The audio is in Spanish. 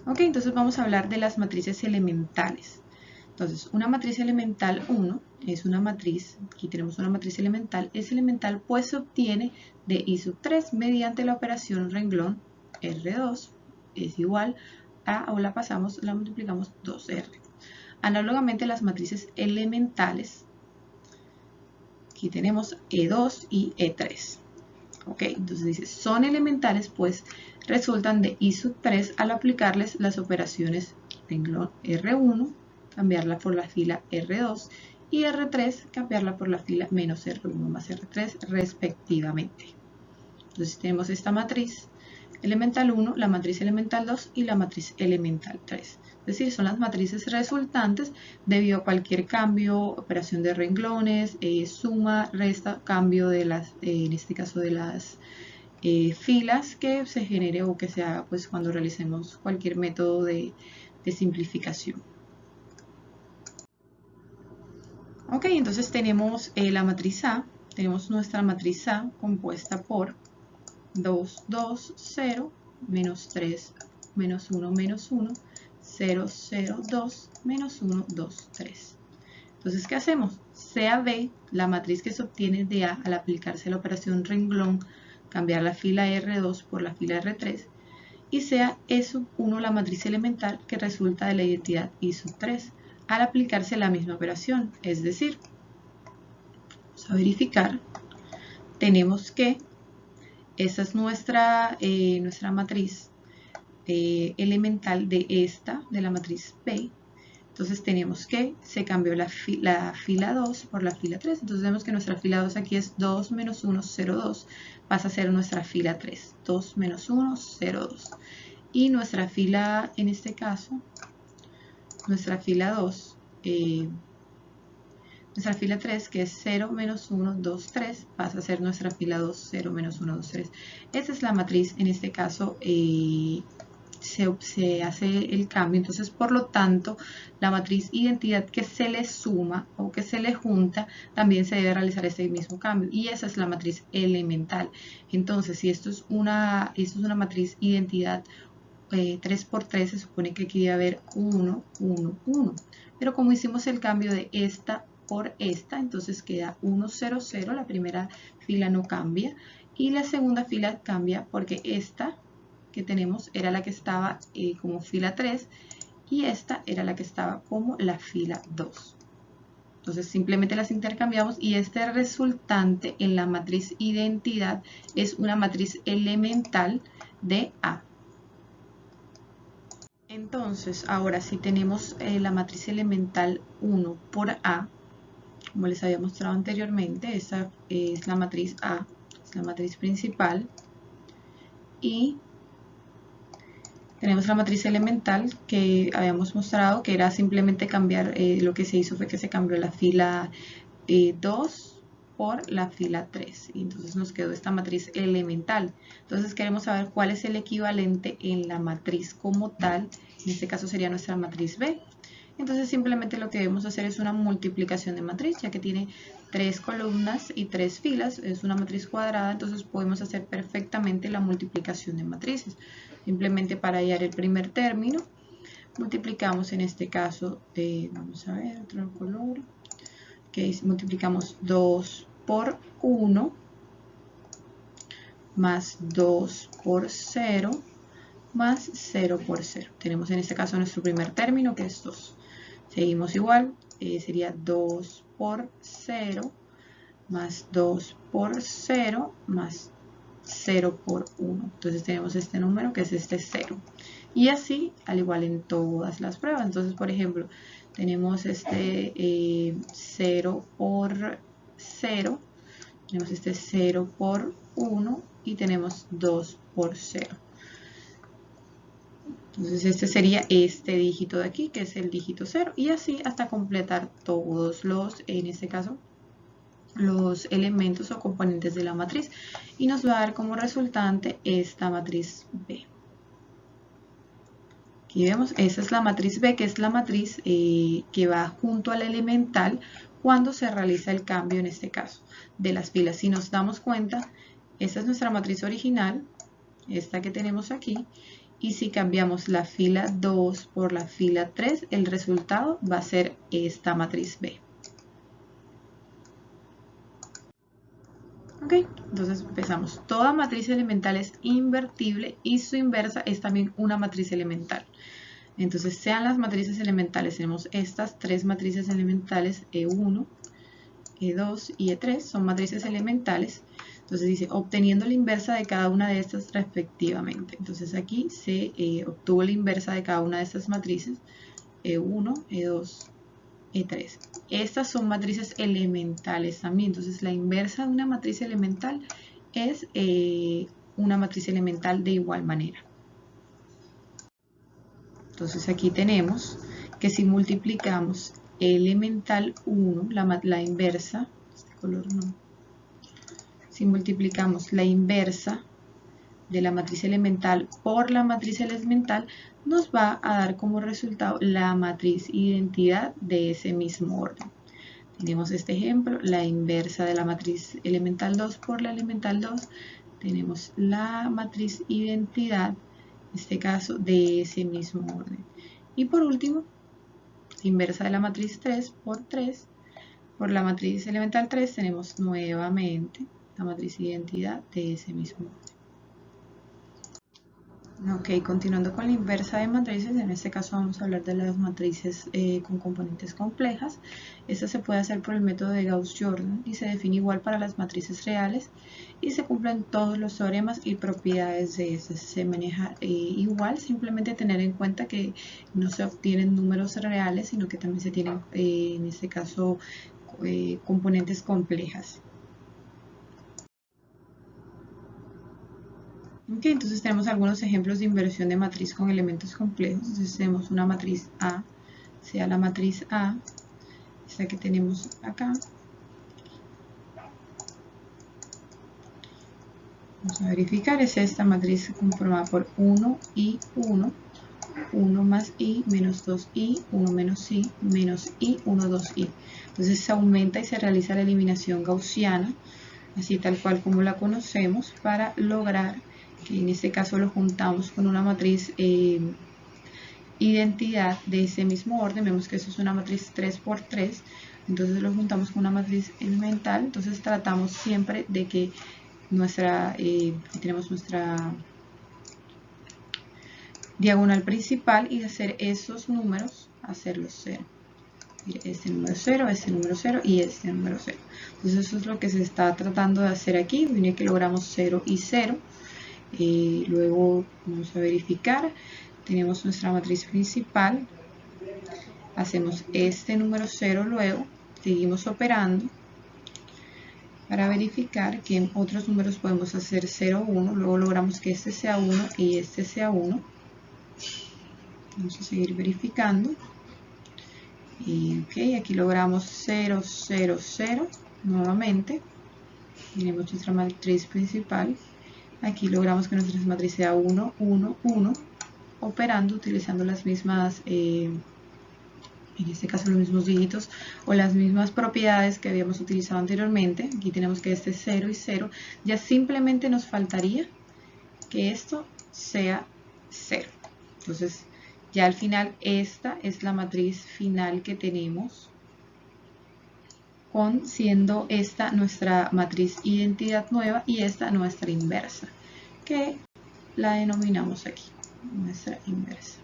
Ok, entonces vamos a hablar de las matrices elementales. Entonces, una matriz elemental 1 es una matriz, aquí tenemos una matriz elemental, es elemental pues se obtiene de I sub 3 mediante la operación renglón R2 es igual a, o la pasamos, la multiplicamos 2R. Análogamente las matrices elementales, aquí tenemos E2 y E3. Ok, entonces dice, son elementales pues resultan de I sub 3 al aplicarles las operaciones renglón R1, cambiarla por la fila R2 y R3, cambiarla por la fila menos R1 más R3 respectivamente. Entonces tenemos esta matriz elemental 1, la matriz elemental 2 y la matriz elemental 3. Es decir, son las matrices resultantes debido a cualquier cambio, operación de renglones, suma, resta, cambio de las, en este caso de las filas que se genere o que se haga pues, cuando realicemos cualquier método de simplificación. Ok, entonces tenemos la matriz A, tenemos nuestra matriz A compuesta por 2, 2, 0, menos 3, menos 1, menos 1, 0, 0, 2, menos 1, 2, 3. Entonces, ¿qué hacemos? Sea B, la matriz que se obtiene de A al aplicarse la operación renglón, cambiar la fila R2 por la fila R3, y sea E sub 1 la matriz elemental que resulta de la identidad I sub 3 al aplicarse la misma operación. Es decir, vamos a verificar, tenemos que esa es nuestra matriz elemental de esta, de la matriz P. Entonces tenemos que se cambió la fila 2 por la fila 3. Entonces vemos que nuestra fila 2 aquí es 2 menos 1, 0, 2. Pasa a ser nuestra fila 3. 2 menos 1, 0, 2. Y nuestra fila, en este caso, nuestra fila 2, nuestra fila 3, que es 0, menos 1, 2, 3, pasa a ser nuestra fila 2, 0, menos 1, 2, 3. Esta es la matriz, en este caso, se hace el cambio. Entonces, por lo tanto, la matriz identidad que se le suma o que se le junta, también se debe realizar este mismo cambio. Y esa es la matriz elemental. Entonces, si esto es una matriz identidad 3 por 3, se supone que aquí debe haber 1, 1, 1. Pero como hicimos el cambio de esta por esta, entonces queda 1, 0, 0. La primera fila no cambia. Y la segunda fila cambia porque esta que tenemos era la que estaba como fila 3 y esta era la que estaba como la fila 2. Entonces simplemente las intercambiamos y este resultante en la matriz identidad es una matriz elemental de A. Entonces, ahora si tenemos la matriz elemental 1 por A, como les había mostrado anteriormente, esa es la matriz A, es la matriz principal, y tenemos la matriz elemental que habíamos mostrado, que era simplemente cambiar, lo que se hizo fue que se cambió la fila 2 por la fila 3. Y entonces nos quedó esta matriz elemental. Entonces queremos saber cuál es el equivalente en la matriz como tal. En este caso sería nuestra matriz B. Entonces simplemente lo que debemos hacer es una multiplicación de matriz, ya que tiene 3 columnas y 3 filas, es una matriz cuadrada, entonces podemos hacer perfectamente la multiplicación de matrices. Simplemente para hallar el primer término, multiplicamos en este caso, vamos a ver, otro color, que multiplicamos 2 por 1 más 2 por 0 más 0 por 0. Tenemos en este caso nuestro primer término, que es 2. Seguimos igual, sería 2 por 0 más 2 por 0 más 0 por 1. Entonces tenemos este número que es este 0. Y así, al igual en todas las pruebas. Entonces, por ejemplo, tenemos este 0 por 0, tenemos este 0 por 1 y tenemos 2 por 0. Entonces este sería este dígito de aquí, que es el dígito 0, y así hasta completar todos los, en este caso, los elementos o componentes de la matriz, y nos va a dar como resultante esta matriz B. Aquí vemos, esa es la matriz B, que es la matriz que va junto a la elemental cuando se realiza el cambio, en este caso, de las filas. Si nos damos cuenta, esta es nuestra matriz original, esta que tenemos aquí, y si cambiamos la fila 2 por la fila 3, el resultado va a ser esta matriz B. Ok, entonces empezamos. Toda matriz elemental es invertible y su inversa es también una matriz elemental. Entonces, sean las matrices elementales, tenemos estas tres matrices elementales, E1, E2 y E3, son matrices elementales. Entonces dice, obteniendo la inversa de cada una de estas respectivamente. Entonces aquí se obtuvo la inversa de cada una de estas matrices, E1, E2, E3. Estas son matrices elementales también. Entonces la inversa de una matriz elemental es una matriz elemental de igual manera. Entonces aquí tenemos que si multiplicamos elemental 1, la inversa, este color no, si multiplicamos la inversa de la matriz elemental por la matriz elemental, nos va a dar como resultado la matriz identidad de ese mismo orden. Tenemos este ejemplo, la inversa de la matriz elemental 2 por la elemental 2. Tenemos la matriz identidad, en este caso, de ese mismo orden. Y por último, inversa de la matriz 3 por la matriz elemental 3, tenemos nuevamente la matriz identidad de ese mismo orden. Ok, continuando con la inversa de matrices, en este caso vamos a hablar de las matrices con componentes complejas. Esta se puede hacer por el método de Gauss-Jordan y se define igual para las matrices reales y se cumplen todos los teoremas y propiedades de estas. Se maneja igual, simplemente tener en cuenta que no se obtienen números reales, sino que también se tienen, en este caso, componentes complejas. Ok, entonces tenemos algunos ejemplos de inversión de matriz con elementos complejos. Entonces tenemos una matriz A, sea la matriz A, esta que tenemos acá. Vamos a verificar, es esta matriz conformada por 1 y 1, 1 más i menos 2i, 1 menos i, menos i, 1, 2i. Entonces se aumenta y se realiza la eliminación gaussiana, así tal cual como la conocemos, para lograr que en este caso lo juntamos con una matriz identidad de ese mismo orden. Vemos que eso es una matriz 3 por 3, entonces lo juntamos con una matriz elemental. Entonces tratamos siempre de que tenemos nuestra diagonal principal y de hacer esos números, hacerlos 0. Este número 0, este número 0 y este número 0. Entonces eso es lo que se está tratando de hacer aquí. Viene que logramos 0 y 0. Luego vamos a verificar, tenemos nuestra matriz principal, hacemos este número 0, luego seguimos operando para verificar que en otros números podemos hacer 0, 1, luego logramos que este sea 1 y este sea 1. Vamos a seguir verificando. Ok, aquí logramos 0, 0, 0 nuevamente. Tenemos nuestra matriz principal. Aquí logramos que nuestra matriz sea 1, 1, 1, operando utilizando las mismas, en este caso los mismos dígitos o las mismas propiedades que habíamos utilizado anteriormente. Aquí tenemos que este es 0 y 0. Ya simplemente nos faltaría que esto sea 0. Entonces, ya al final esta es la matriz final que tenemos, siendo esta nuestra matriz identidad nueva y esta nuestra inversa, que la denominamos aquí, nuestra inversa.